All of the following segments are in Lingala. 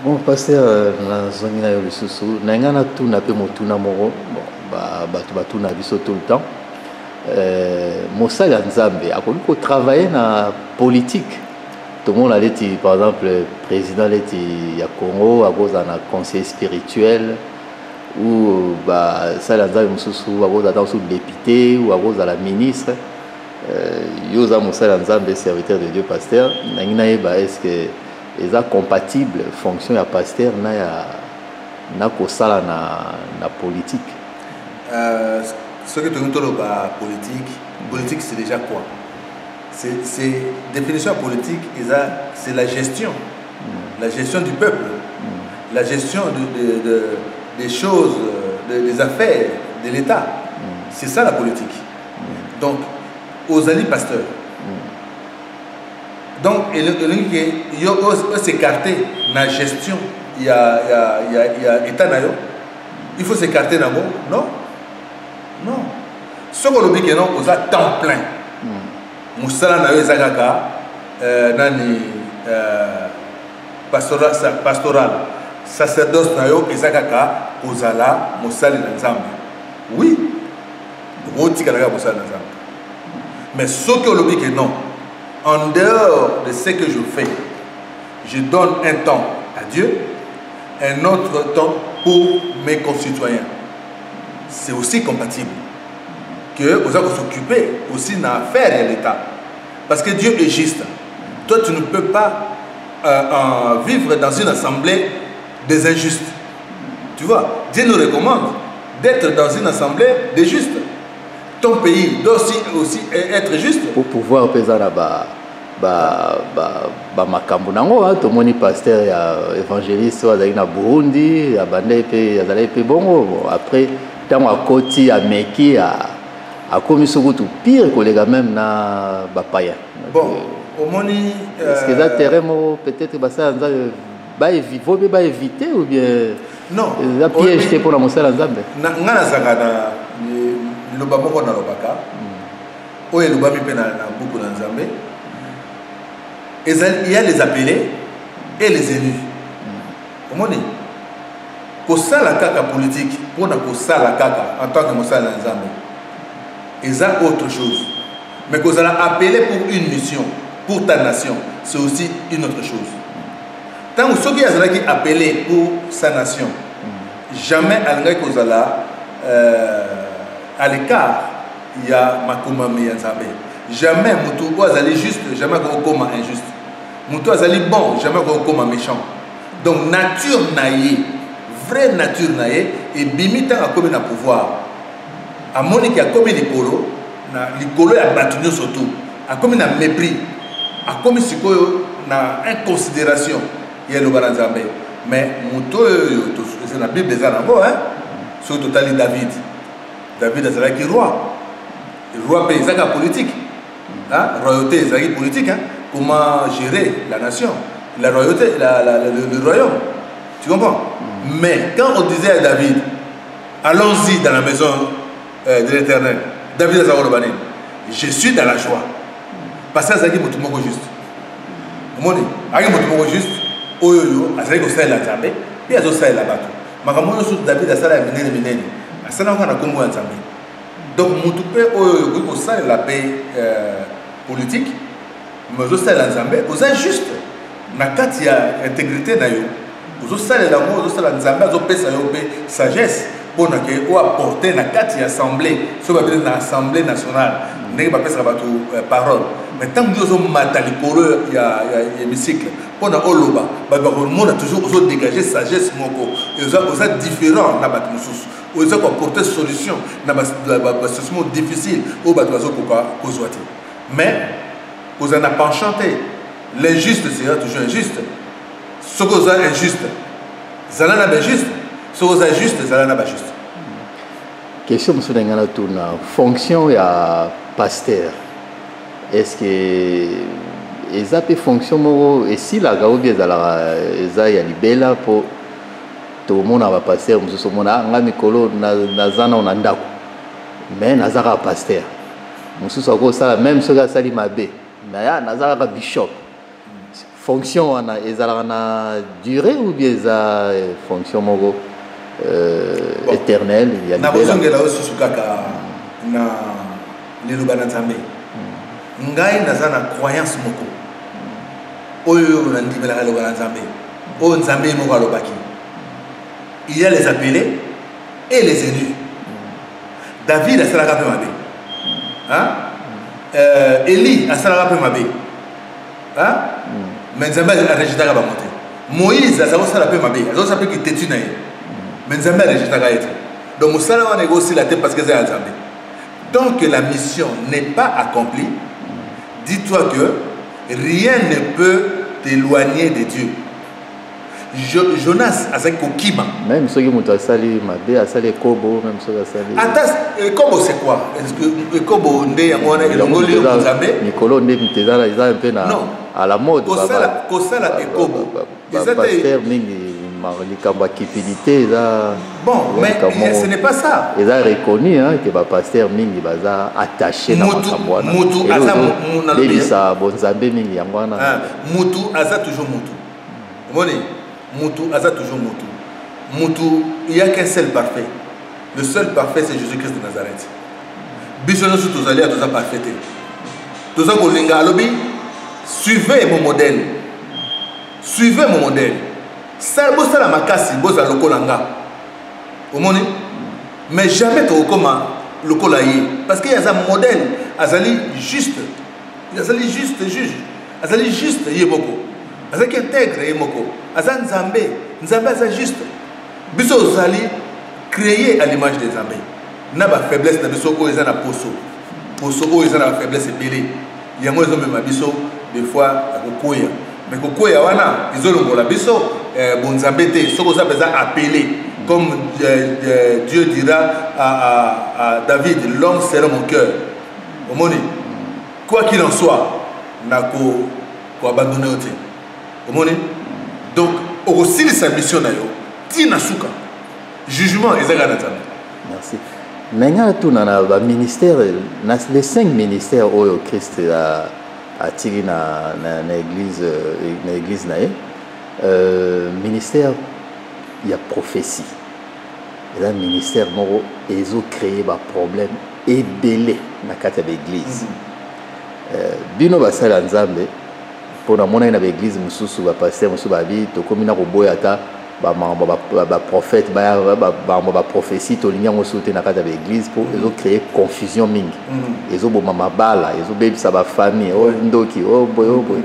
Bon, pasteur, na zongi na yo lisusu, na nga na tout na pe motuna moko, bon, batu na biso tout le temps. Mosala Nzambe, a connu qu'on travailler na politique. Tout le monde a dit, par exemple, le président il y a Congo, à cause d'un conseil spirituel, ou ça Nzambe mususu, à cause d'un député, ou à cause de la ministre. Yosa Mosala Nzambe, serviteur de Dieu, pasteur, est-ce que ils sont compatibles fonction ya pasteur na kosala na politique. Ce que tu nous dis politique c'est déjà quoi? C'est définition politique, c'est la gestion du peuple, la gestion des choses, des affaires de l'État. C'est ça la politique. Donc aux alliés pasteurs. Donc, il y a s'écarter dans la gestion, il y a État, il faut s'écarter dans bon. Non. Non. Ce qu'on dit que non, on a temps plein. Moussala na yo ezakaka pastoral sacerdoce na yo ezakaka ozala mosali na Nzambe. Oui. Otika na mosali na Nzambe. Mais ce qu'on dit que non. En dehors de ce que je fais, je donne un temps à Dieu, un autre temps pour mes concitoyens. C'est aussi compatible que vous allez s'occuper aussi dans l'affaire de l'État. Parce que Dieu est juste. Toi, tu ne peux pas vivre dans une assemblée des injustes. Tu vois, Dieu nous recommande d'être dans une assemblée des justes. Ton pays doit aussi être juste. Pour pouvoir peser là-bas, makambo nango, tout le monde pasteur et évangéliste, na Burundi, à Bandé, à bongo. Après, tant à Koti, à Meki, à Komisugu, tout pire que les gars même na Bapaya. Bon, au moni. Est-ce que ça terrain peut-être ça va éviter ou bien. Non. Ça piège pour la Moussala Nzambe. Ngana zakana. Loba moko na lobaka oye loba mi pe na buku na Nzambe il y a les appelés et les élus. Omoni ko sala kaka politique pour na ko sala kaka en tant que mosala na Nzambe eza autre chose, mais ko sala appelé pour une mission pour ta nation, c'est aussi une autre chose. Tant que ceux qui a qui appelé pour sa nation jamais alnga ko sala à l'écart, il y a Makoma Miyanzabe. Jamais Moutou Azali juste, jamais Koma injuste. Moutou Azali bon, jamais Koma méchant. Donc, nature naïe, vraie nature naïe, et Bimita a commis le pouvoir. A Monique a commis l'icolo, l'icolo a battu surtout, a commis le mépris, a commis ce na inconsidération, il y a le Baranzambe. Mais Moutou, c'est la Bible des Arabes, hein, sur le total David. David est roi. Le roi pays est politique. La royauté est politique. Hein? Comment gérer la nation, la royauté, le royaume. Tu comprends? Mais quand on disait à David, allons-y dans la maison de l'Éternel, David a je suis dans la joie. Parce que c'est un juste. C'est juste. Oyoyo, c'est un la Nzambe, puis il y a la bateau. Mais quand on David a ça la minene. Donc, nous ça la paix politique, mais aussi la Nzambe, vous êtes juste. Na kati ya intégrité na yo, vous aussi la l'amour, vous aussi la Nzambe, vous avez sagesse pour apporter na kati ya assemblée, sur la assemblée nationale, n'est pas faire parole. Mais tant que vous avez matalikolo, il y a hémicycle. Pour na oloba, on a toujours dégagé sagesse moko. Et vous êtes différents na batmusus. Vous avez apporté solution na situation difficile au batwazo pourquoi kozwati. Mais vous en avez pas enchanté. L'injuste sera toujours injuste. Ce que vous avez injuste, zalana ba juste. Ce que vous avez juste, zalana ba juste. Question monsieur Dengana tourna fonction ya pasteur. Est-ce que ils ont fonction et si la gaou bien za ya libela pour tout le monde va passer mususu mona nga mikolo na zana on ndako mais nazaka pasteur mususu ko ça même ce gars sali mabe na ya nazaka bishop fonction wana ezalaka na durée ou bien eza fonction moko éternelle ya na bozongela osusu kaka na liloba na Nzambe ngai naza na croyance moko oyo na ndimela liloba na Nzambe oyo Nzambe moko alobaki il y a les appelés et les élus. David a salaka pe mabe. Hein? Élie a salaka pe mabe. Hein? Mais Nzambe a rejeté ka ba monter. Moïse a salaka pe mabe. A salaka pe ki tetu na ye. Mais Nzambe a rejeté ka être. Donc musala va négocier la tête parce que c'est Nzambe. Tant que la mission n'est pas accomplie, dis-toi que rien ne peut t'éloigner de Dieu. Jonas a fait kokima. Même ceux qui m'ont sali mabe a sali kobo même ceux qui sali. Attends, kobo c'est quoi? Est-ce que kobo ndé yangona elongoli Nzambe? Nicolo ndé mtezala ils ont un peu na à la mode. Kosala et kobo. Pasteur mingi likambo kipidité ça. Bon, mais ce n'est pas ça. Ils ont reconnu hein que ba pasteur mingi baza attaché na makambo wana. Mutu aza na lobisa bonzambe mingi yangwana. Mutu aza toujours mutu. Moni Moutou, Aza toujours Moutou. Moutou, il n'y a qu'un seul parfait. Le seul parfait, c'est Jésus-Christ de Nazareth. Bishono sur tous allés à tous parfait. Tous à Kolinga Alobi, suivez mon modèle. Suivez mon modèle. Ça, c'est la makasi, c'est la lokolanga. Au monde, mais jamais tu comment lokolaye. Parce qu'il y a un modèle, Azali juste. Azali juste juge. Azali juste yeboko. Azaki intègre yemoko. Azan Nzambe, Nzambe c'est juste. Biso Zali créé à l'image des Nzambe. Na ba faiblesse na biso ko ezana poso. Poso ko ezana faiblesse belé. Yango ezo même biso des fois kokoya. Mais kokoya wana izolongola biso bon Nzambe te soko za beza appelé comme Dieu dira à David, l'homme sera mon cœur. Au monde quoi qu'il en soit, na ko abandonner au thé. Au monde donc, aussi sa mission d'ailleurs, Tina Souka, jugement et Zaganatana. Merci. Maintenant, tout dans le ministère, les 5 ministères où Christ a tiré dans l'église, ministère, il y a prophétie. Et là, le ministère, ils ont créé des problèmes et belé dans l'église. Bino Basala Nzambe. Pour la monnaie dans l'église, mususu ba pasteur mususu ba bi to komina ko boyata ba prophète ba prophétie to linya ngosote na kata l'église pour ils ont créé confusion mingi. Ils ont boma mabala, ils ont bébi sa ba famille, oh ndoki, oh boy.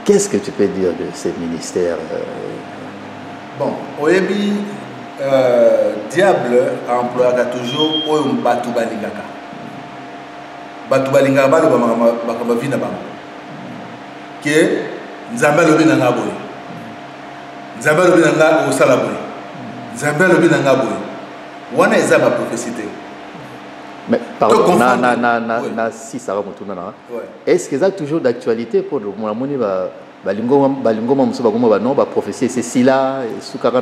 Qu'est-ce que tu peux dire de ces ministères Bon, oyebi diable emploie toujours oyo mbatu balingaka. Batu balinga balo bakamba vina bango ke Nzambe lobi na ngaboy Nzambe lobi na nga osala boy Nzambe lobi na ngaboy wana eza ba prophétie. Mais pardon na si ça va mutuna na est-ce que ça toujours d'actualité pour le moni balingo muso bakoma ba non ba prophétie c'est si là sukaka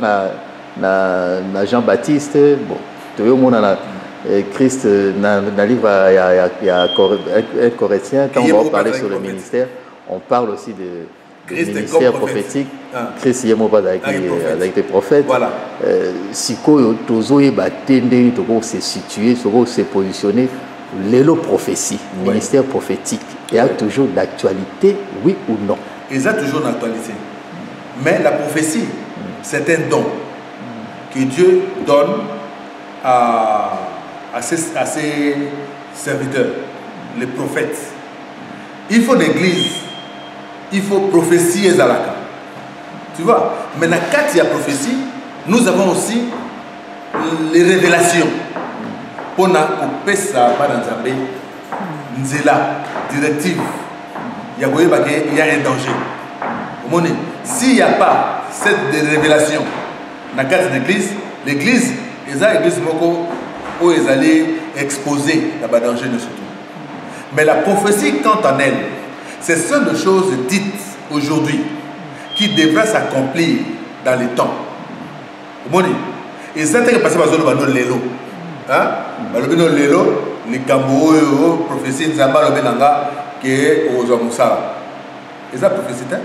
na Jean-Baptiste bon toyo mona na Christ, dans le livre, il y a un Corinthiens, quand on va parler sur le ministère, on parle aussi de ministère prophétique. Christ, il y a avec des prophètes. Si on se situer, se positionner, les prophéties, ministère prophétique, il y a toujours d'actualité, oui ou non? Il y a toujours d'actualité. Mais la prophétie, c'est un don que Dieu donne à ses serviteurs, les prophètes. Il faut l'église, il faut prophétie et zalaka. Tu vois, mais dans quatre il y a prophétie, nous avons aussi les révélations. Pour nous couper ça, Nzela, directive. Il y a un danger. S'il n'y a pas cette révélation dans quatre l'église, l'église où ils allaient exposer la danger de ce tout. Mais la prophétie, quant à elle, ce sont des choses dites aujourd'hui qui devraient s'accomplir dans les temps. Et c'est que parce que nous avons l'élo. Nous avons l'élo, les cambo, prophétie, nous avons l'élo, qui est aux hommes. eza prophétie te,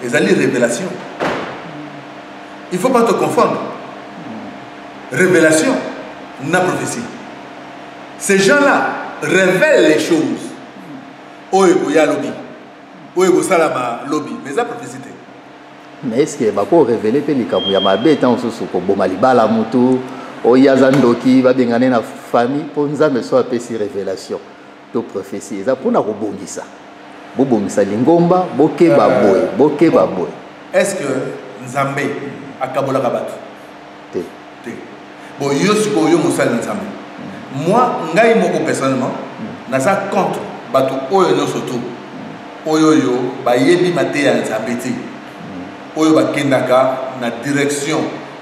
ezali révélation. Il ne faut pas te confondre. Révélation, na prophétie. Ces gens-là révèlent les choses. Oyo ya lobby. Oyo salama lobby, mais ça prophétie. Mais est-ce que bako révéler pe likambo ya mabe tant soso ko boma libala mutu oyaza ndoki ba bengane na famille po nzambe so apesi révélation to prophétie eza pona ko bongisa. Bo bongisa lingomba bokeba boy, bokeba boy. Est-ce que nzambe akabola kabatu? Te. Te. Bon yo siko yo musala nzambe. Moi ngai moko personnellement naza contre batu oyo no soto. Oyo yo ba yebi mate ya nzambe te. Oyo bakendaka na direction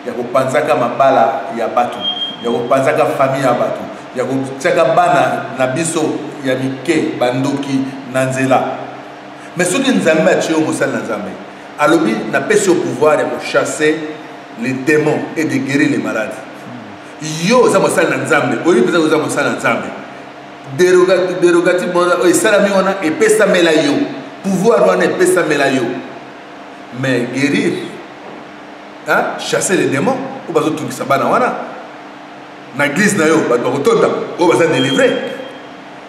ya kopanzaka mabala ya batu, ya kopanzaka famille ya batu, ya kotsaka bana na biso ya mike bandoki na nzela. Mais soki nzambe atio mosala nzambe alobi na pesi au pouvoir de chasser les démons et de guérir les malades. Yo za mosala nzambe, oyi pesa za mosala nzambe. Dérogative o salami wana e pesa mela yo. Pouvoir wana e pesa mela yo. Mais guérir, hein, chasser les démons, ou pas tout ça bana wana. Na église na yo, ba kotonda, o ba délivrer.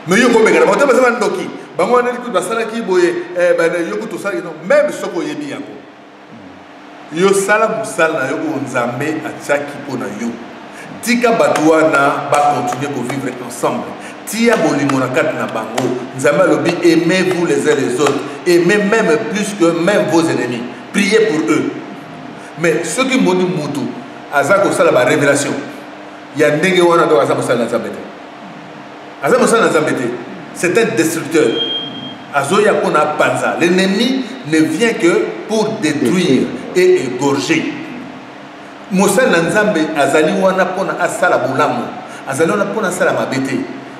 Mais yo ko benga ba to ba sa ndoki. Ba mo na ku ba sala ki boye ba yo ku to sala no, même soko yebi yango. Yo sala musala na yo ko nzambe ataki po na yo. Tika batouana ba continuer pour vivre ensemble. Tia bolimo na kat na bango. Nzambe lobi aimez-vous les uns les autres. Aimez même plus que même vos ennemis. Priez pour eux. Mais ceux qui m'ont dit Moutou, Azako sala ba révélation. Il y a ndenge wana do Azako sala nzambe. Azako sala nzambe. C'est un destructeur. Azoya kona panza. L'ennemi ne vient que pour détruire et égorger. Mosala nzambe azali wana pona asala bulamu. Azali wana pona asala mabete.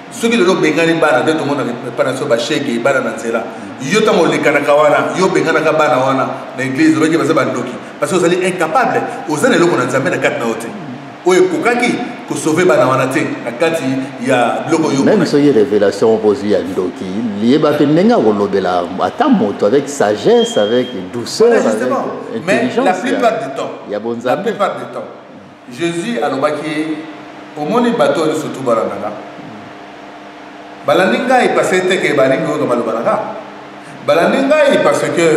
Ceux qui le bengani bana de tout le monde pas na so ba shege bana na nzela. Yo tango le kanaka wana, yo bengana ka bana wana na église roki baza bandoki parce que vous allez incapable ozana loko na nzambe na kat na ote. Oye kokaki ko sauver bana wana te na kati ya loko yo. Même so y révélation opposée à ndoki, lié ba penenga ko lobela ata moto avec sagesse, avec douceur, avec intelligence. Mais la plupart du temps, la plupart du temps, Jésus a lobaki au moni bateau de surtout baranaga. Balaninga est passé que balingo comme balobanaga. Balaninga est parce que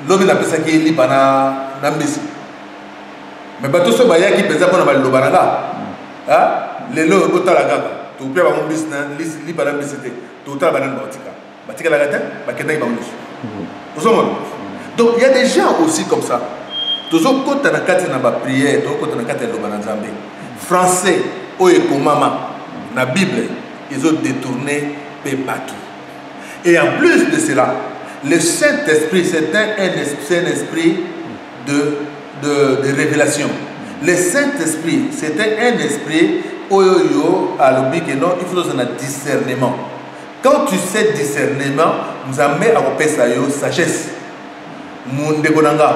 l'homme n'a pas ça qui est libre na nambisi. Mais bateau so baya qui pesa pour na balobanaga. Ah, les lots botalaga. Tu peux avoir un business libre na nambisi te. Tu as banan batika. Batika la gata, bakenda ba onus. Donc il y a des gens aussi comme ça. Toujours quand on a kati na ba prière, toujours quand on a kati na lobana nzambe. Français oye ko mama na Bible. Ils ont détourné partout. Et en plus de cela, le Saint-Esprit, c'est un esprit de révélation. Le Saint-Esprit, c'était un esprit où il faut un discernement. Quand tu sais discernement, nous avons à sagesse. Monde bonanga.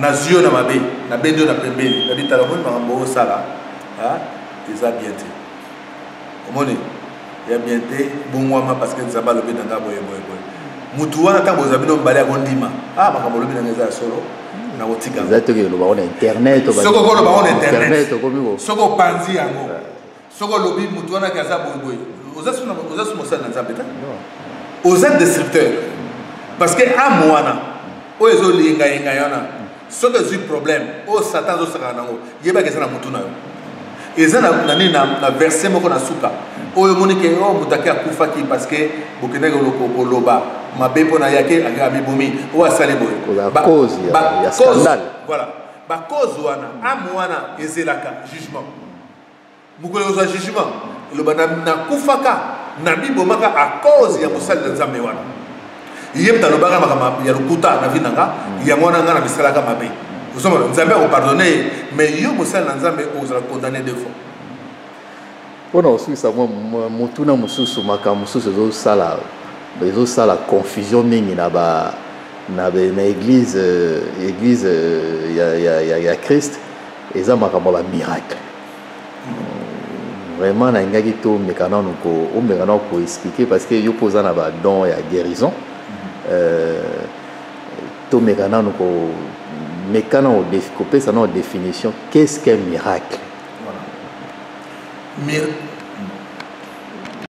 Nazio na mabe, na bendo na pembe, na bitala mo mambo sala. Ils ont bien été. Il y a bien été, bon moi parce que nous avons le bien dans boye boye boye. Mutuana tant vous avez nommé à Gondima. Ah, ma comme le bien dans solo. Na otika. Exactement, le baron internet. Soko ko le baron internet. Soko panzi yango. Soko lobi mutuana kaza boye boye. Oza mo sala nzambeta. Oza destructeur. Parce que à moana, o ezo linga inga yana. Soko zu problème. O Satan zo saka nango. Yeba ke sana mutuna yo. Et ça, na verset moko na suka. Oyo monike o mutaki akufaki parce que bokene ko loba mabe pona yake amibomi o asale boy. Ba cause ya scandale. Voilà. Ba cause wana amwana ezelaka jugement. Mukolo za jugement. Loba na kufaka na bibomaka à cause ya mosala nzambe wana. Yemta lobaka makama ya lokuta na vinanga ya mwana ngana bisalaka mabe. Vous avez pardonné, mais vous avez condamné deux fois. On a aussi ça, motuna mususu maka mususu zo sala confusion mingi na église ya Christ et ça maka ba miracle. vraiment na ngaki to mekana noko o mekana ko expliquer parce que yo posa na ba don ya guérison to mekana noko mekana au défi ça na définition qu'est-ce qu'un miracle voilà.